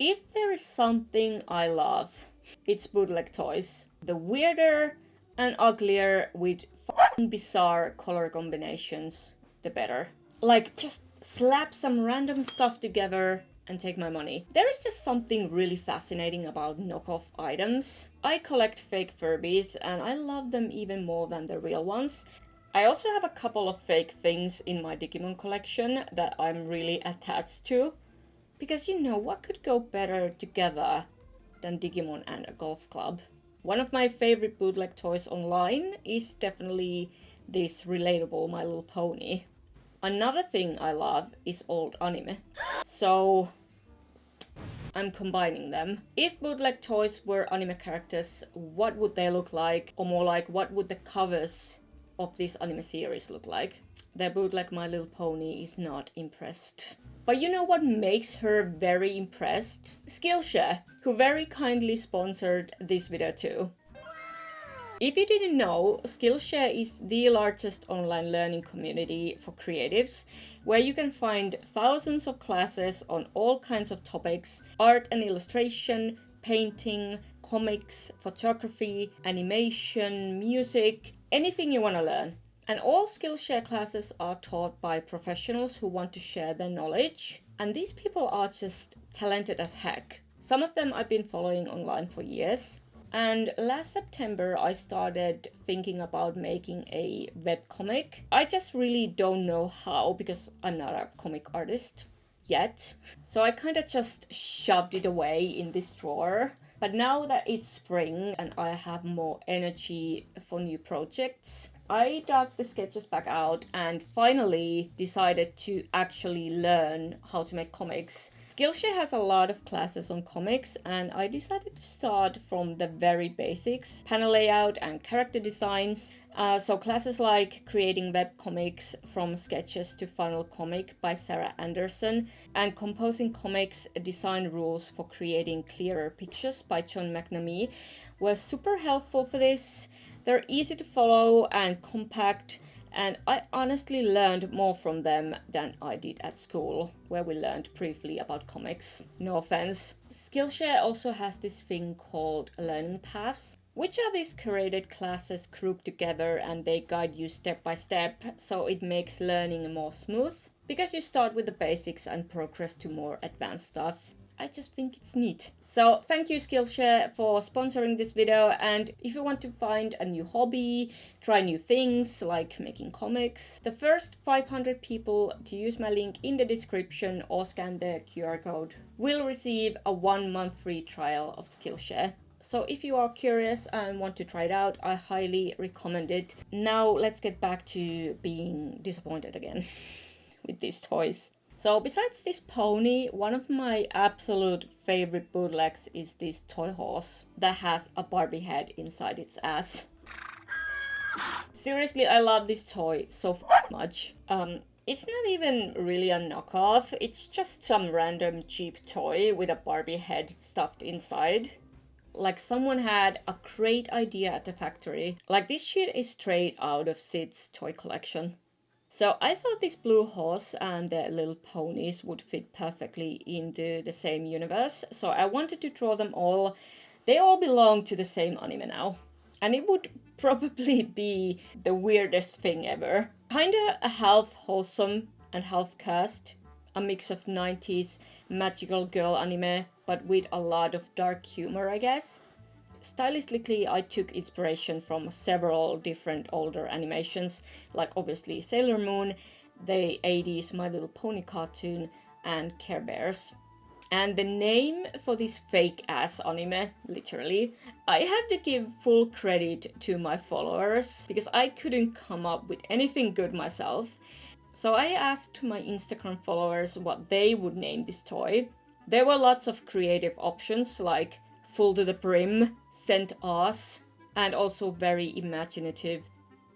If there is something I love, it's bootleg toys. The weirder and uglier with fucking bizarre color combinations, the better. Like, just slap some random stuff together and take my money. There is just something really fascinating about knockoff items. I collect fake Furbies and I love them even more than the real ones. I also have a couple of fake things in my Digimon collection that I'm really attached to. Because you know, what could go better together than Digimon and a golf club? One of my favorite bootleg toys online is definitely this relatable My Little Pony. Another thing I love is old anime. So I'm combining them. If bootleg toys were anime characters, what would they look like? Or more like, what would the covers of this anime series look like? The bootleg My Little Pony is not impressed. But you know what makes her very impressed? Skillshare, who very kindly sponsored this video too. If you didn't know, Skillshare is the largest online learning community for creatives, where you can find thousands of classes on all kinds of topics: art and illustration, painting, comics, photography, animation, music, anything you want to learn. And all Skillshare classes are taught by professionals who want to share their knowledge. And these people are just talented as heck. Some of them I've been following online for years. And last September I started thinking about making a webcomic. I just really don't know how because I'm not a comic artist yet. So I kind of just shoved it away in this drawer. But now that it's spring and I have more energy for new projects, I dug the sketches back out and finally decided to actually learn how to make comics. Skillshare has a lot of classes on comics and I decided to start from the very basics: panel layout and character designs. So classes like creating webcomics from sketches to final comic by Sarah Anderson, and composing comics design rules for creating clearer pictures by John McNamee were super helpful for this. They're easy to follow and compact, and I honestly learned more from them than I did at school, where we learned briefly about comics. No offense. Skillshare also has this thing called learning paths, which are these curated classes grouped together and they guide you step by step, so it makes learning more smooth, because you start with the basics and progress to more advanced stuff. I just think it's neat. So thank you Skillshare for sponsoring this video, and if you want to find a new hobby, try new things like making comics, the first 500 people to use my link in the description or scan the QR code will receive a 1-month free trial of Skillshare. So if you are curious and want to try it out, I highly recommend it. Now let's get back to being disappointed again with these toys. So besides this pony, one of my absolute favorite bootlegs is this toy horse that has a Barbie head inside its ass. Seriously, I love this toy so much. It's not even really a knockoff, it's just some random cheap toy with a Barbie head stuffed inside. Like someone had a great idea at the factory. Like this shit is straight out of Sid's toy collection. So I thought this blue horse and the little ponies would fit perfectly into the same universe. So I wanted to draw them all. They all belong to the same anime now. And it would probably be the weirdest thing ever. Kinda a half wholesome and half cursed. A mix of 90's magical girl anime, but with a lot of dark humor, I guess. Stylistically, I took inspiration from several different older animations, like obviously Sailor Moon, the 80's My Little Pony cartoon, and Care Bears. And the name for this fake-ass anime, literally, I have to give full credit to my followers, because I couldn't come up with anything good myself. So I asked my Instagram followers what they would name this toy. There were lots of creative options like Full to the Brim, Scent Ass, and also very imaginative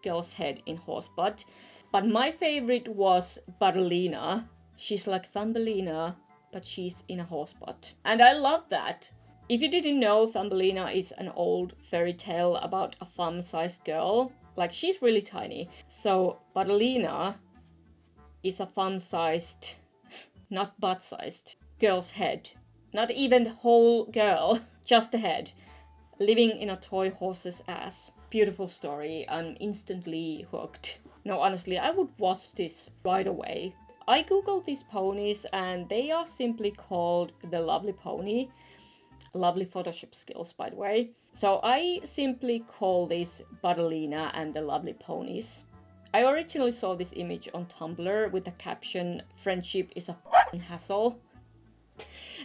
Girl's Head in Horse Butt. But my favorite was Barlina. She's like Thumbelina, but she's in a horse butt. And I love that. If you didn't know, Thumbelina is an old fairy tale about a thumb-sized girl. Like, she's really tiny. So Barlina is a thumb-sized, not butt-sized, girl's head Not even the whole girl, just the head. Living in a toy horse's ass. Beautiful story. I'm instantly hooked. No, honestly, I would watch this right away. I googled these ponies and they are simply called the Lovely Pony. Lovely Photoshop skills, by the way. So I simply call this Badalina and the Lovely Ponies. I originally saw this image on Tumblr with the caption, "Friendship is a f***ing hassle,"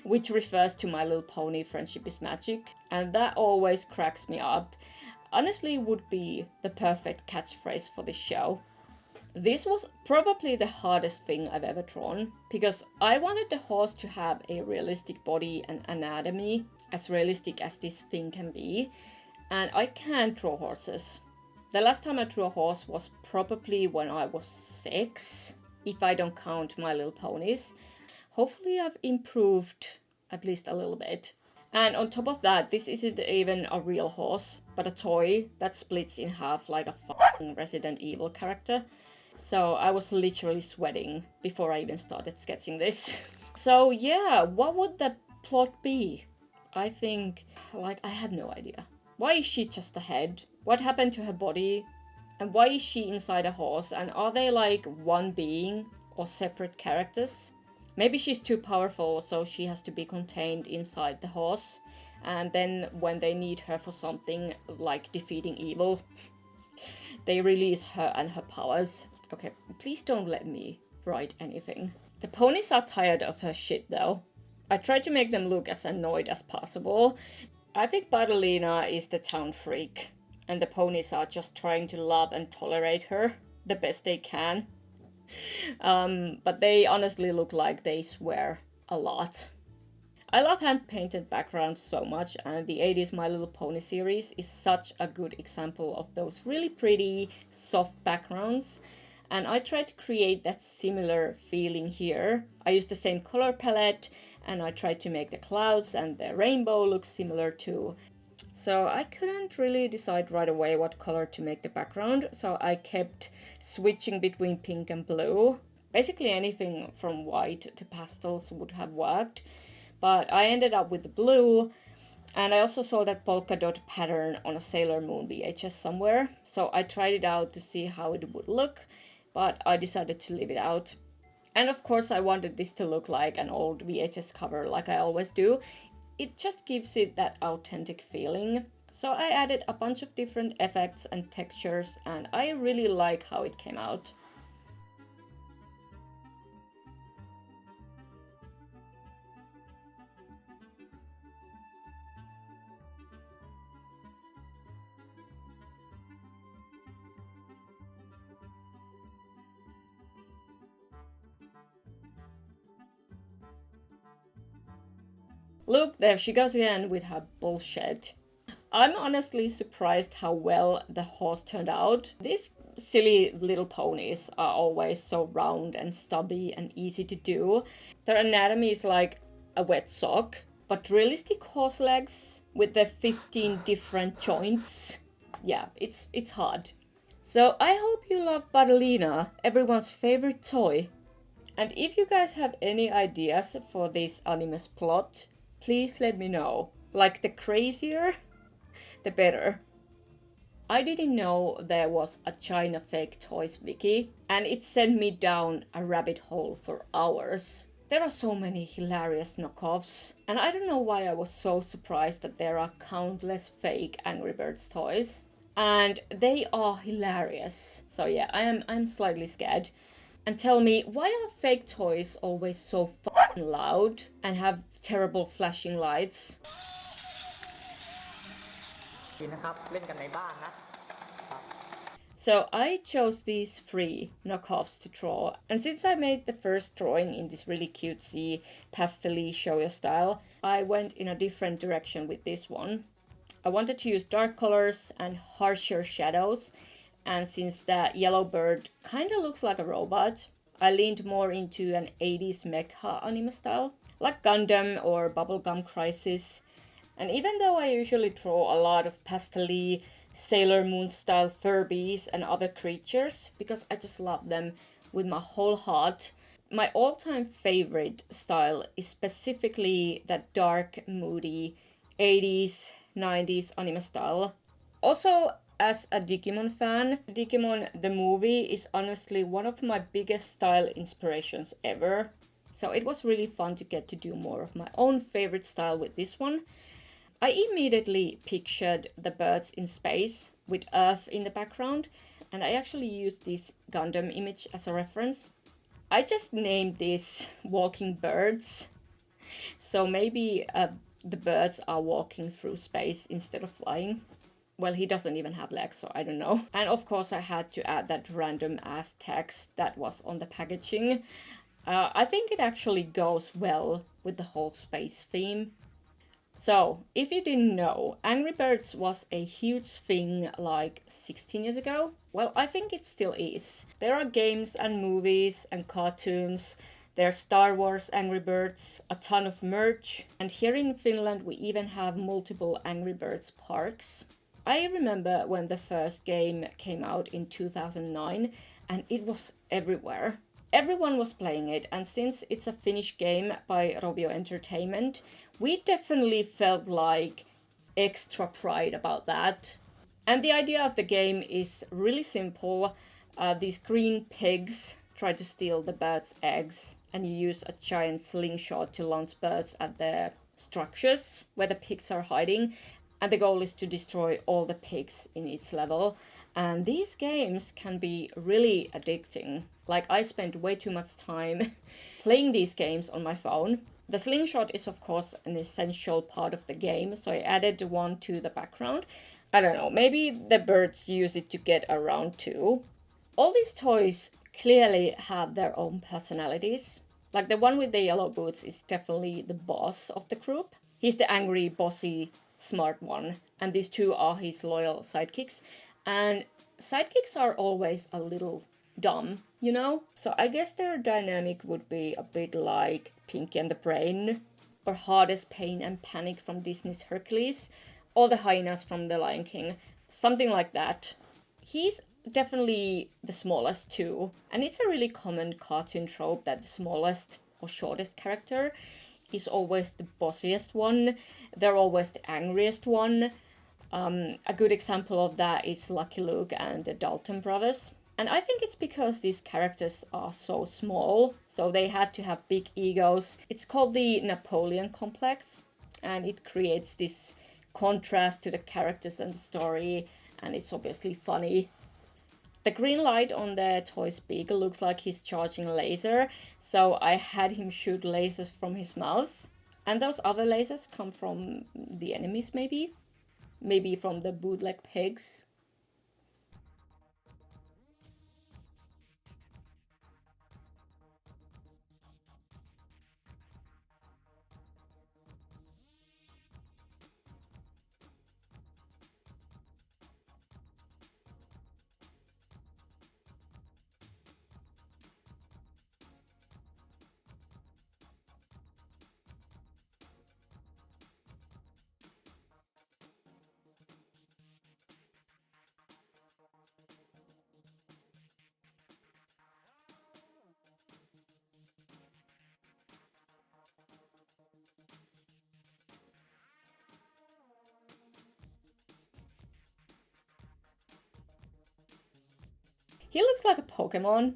which refers to My Little Pony Friendship is Magic, and that always cracks me up. Honestly, would be the perfect catchphrase for this show. This was probably the hardest thing I've ever drawn, because I wanted the horse to have a realistic body and anatomy, as realistic as this thing can be, and I can't draw horses. The last time I drew a horse was probably when I was 6, if I don't count My Little Ponies. Hopefully I've improved at least a little bit. And on top of that, this isn't even a real horse, but a toy that splits in half like a f***ing Resident Evil character. So I was literally sweating before I even started sketching this. So yeah, what would the plot be? I think, I have no idea. Why is she just a head? What happened to her body? And why is she inside a horse? And are they like one being or separate characters? Maybe she's too powerful, so she has to be contained inside the horse. And then when they need her for something like defeating evil, they release her and her powers. Okay, please don't let me write anything. The ponies are tired of her shit though. I tried to make them look as annoyed as possible. I think Badalina is the town freak, and the ponies are just trying to love and tolerate her the best they can. But they honestly look like they swear a lot. I love hand-painted backgrounds so much, and the 80's My Little Pony series is such a good example of those really pretty, soft backgrounds. And I tried to create that similar feeling here. I used the same color palette, and I tried to make the clouds and the rainbow look similar too. So I couldn't really decide right away what color to make the background, so I kept switching between pink and blue. Basically anything from white to pastels would have worked, but I ended up with the blue, and I also saw that polka dot pattern on a Sailor Moon VHS somewhere, so I tried it out to see how it would look, but I decided to leave it out. And of course I wanted this to look like an old VHS cover like I always do. It just gives it that authentic feeling. So I added a bunch of different effects and textures, and I really like how it came out. Look, there she goes again with her bullshit. I'm honestly surprised how well the horse turned out. These silly little ponies are always so round and stubby and easy to do. Their anatomy is like a wet sock, but realistic horse legs with their 15 different joints, yeah, it's hard. So I hope you love Badalina, everyone's favorite toy. And if you guys have any ideas for this anime's plot, please let me know. Like, the crazier, the better. I didn't know there was a China fake toys wiki, and it sent me down a rabbit hole for hours. There are so many hilarious knockoffs, and I don't know why I was so surprised that there are countless fake Angry Birds toys. And they are hilarious. So yeah, I'm slightly scared. And tell me, why are fake toys always so fucking loud and have terrible flashing lights? So I chose these 3 knockoffs to draw, and since I made the first drawing in this really cutesy pastel-y shoujo style, I went in a different direction with this one. I wanted to use dark colors and harsher shadows, and since the yellow bird kinda looks like a robot, I leaned more into an 80's mecha anime style, like Gundam or Bubblegum Crisis. And even though I usually draw a lot of pastel-y Sailor Moon style Furbies and other creatures, because I just love them with my whole heart, My all-time favorite style is specifically that dark, moody 80s, 90s anime style. Also, as a Digimon fan, Digimon the movie is honestly one of my biggest style inspirations ever. So it was really fun to get to do more of my own favorite style with this one. I immediately pictured the birds in space with Earth in the background, and I actually used this Gundam image as a reference. I just named these walking birds, so maybe the birds are walking through space instead of flying. Well, he doesn't even have legs, so I don't know. And of course, I had to add that random ass text that was on the packaging. I think it actually goes well with the whole space theme. So, if you didn't know, Angry Birds was a huge thing like 16 years ago. Well, I think it still is. There are games and movies and cartoons. There's Star Wars Angry Birds, a ton of merch, and here in Finland we even have multiple Angry Birds parks. I remember when the first game came out in 2009 and it was everywhere. Everyone was playing it, and since it's a Finnish game by Rovio Entertainment, we definitely felt like extra pride about that. And the idea of the game is really simple. These green pigs try to steal the birds' eggs, and you use a giant slingshot to launch birds at the structures where the pigs are hiding. And the goal is to destroy all the pigs in each level. And these games can be really addicting. Like, I spent way too much time playing these games on my phone. The slingshot is, of course, an essential part of the game, so I added one to the background. I don't know, maybe the birds use it to get around too. All these toys clearly have their own personalities. Like, the one with the yellow boots is definitely the boss of the group. He's the angry, bossy, smart one, and these two are his loyal sidekicks. And sidekicks are always a little dumb, you know? So I guess their dynamic would be a bit like Pinky and the Brain, or Hardest Pain and Panic from Disney's Hercules, or the hyenas from The Lion King. Something like that. He's definitely the smallest too, and it's a really common cartoon trope that the smallest or shortest character is always the bossiest one. They're always the angriest one. A good example of that is Lucky Luke and the Dalton brothers. And I think it's because these characters are so small, so they had to have big egos. It's called the Napoleon complex, and it creates this contrast to the characters and the story, and it's obviously funny. The green light on the toy's beak looks like he's charging a laser, so I had him shoot lasers from his mouth. And those other lasers come from the enemies, maybe? Maybe from the bootleg pigs. He looks like a Pokemon.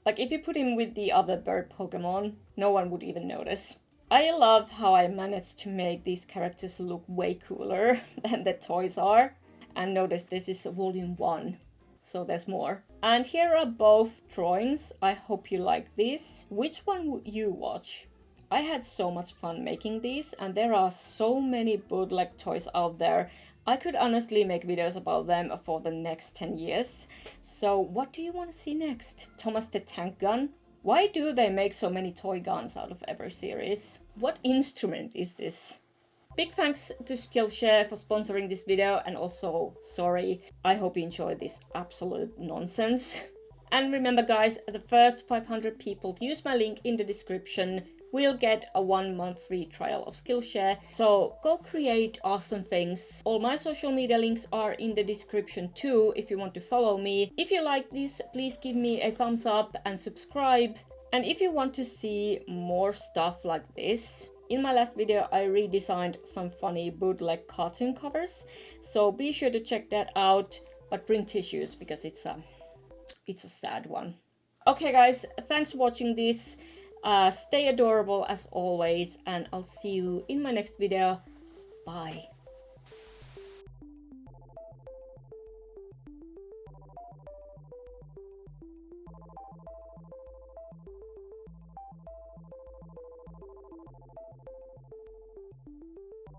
Like, if you put him with the other bird Pokemon, no one would even notice. I love how I managed to make these characters look way cooler than the toys are. And notice this is volume 1, so there's more. And here are both drawings. I hope you like these. Which one would you watch? I had so much fun making these, and there are so many bootleg toys out there. I could honestly make videos about them for the next 10 years. So what do you want to see next? Thomas the Tank Gun? Why do they make so many toy guns out of every series? What instrument is this? Big thanks to Skillshare for sponsoring this video, and also sorry, I hope you enjoyed this absolute nonsense. And remember guys, the first 500 people to use my link in the description will get a 1-month free trial of Skillshare. So go create awesome things. All my social media links are in the description too if you want to follow me. If you like this, please give me a thumbs up and subscribe. And if you want to see more stuff like this, in my last video I redesigned some funny bootleg cartoon covers, so be sure to check that out, but bring tissues because it's a sad one. Okay guys, thanks for watching this. Stay adorable as always, and I'll see you in my next video. Bye.